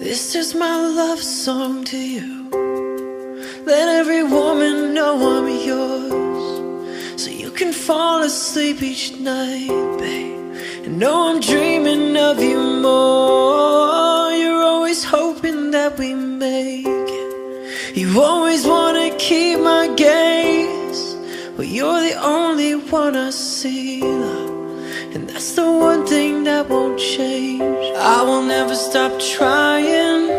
This is my love song to you. Let every woman know I'm yours, so you can fall asleep each night, babe, and know I'm dreaming of you more. You're always hoping that we make it. You always wanna keep my gaze. Well, you're the only one I see, love, and that's the one thing that won't change. I will never stop trying.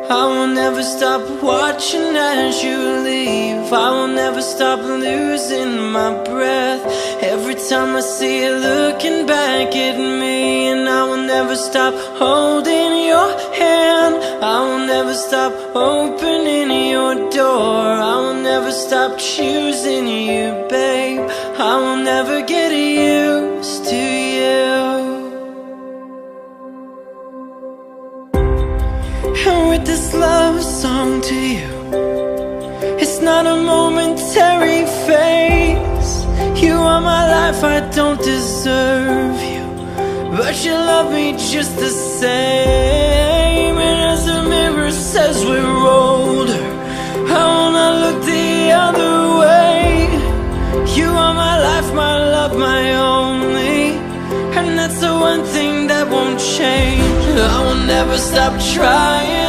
I will never stop watching as you leave. I will never stop losing my breath every time I see you looking back at me. And I will never stop holding your hand. I will never stop opening your door. I will never stop choosing you, babe. I will never get used to you. And with this love song to you, it's not a momentary phase. You are my life, I don't deserve you, but you love me just the same. And as the mirror says we're older, I will not look the other way. You are my life, my love, my only, and that's the one thing that won't change. I will never stop trying.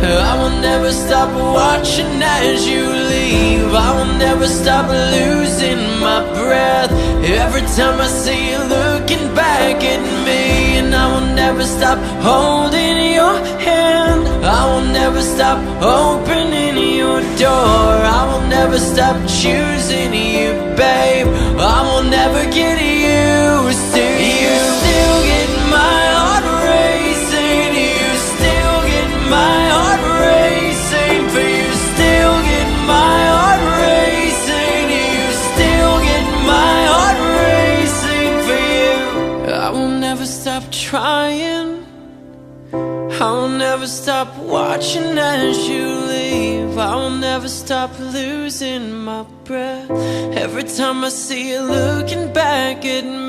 I will never stop watching as you leave. I will never stop losing my breath every time I see you looking back at me. And I will never stop holding your hand. I will never stop opening your door. I will never stop choosing you, babe. I will never get used to you. Still get my heart racing. You still get my heart racing. For you still get my heart racing. You still get my heart racing for you. I will never stop trying. I will never stop watching as you leave. I will never stop losing my breath every time I see you looking back at me.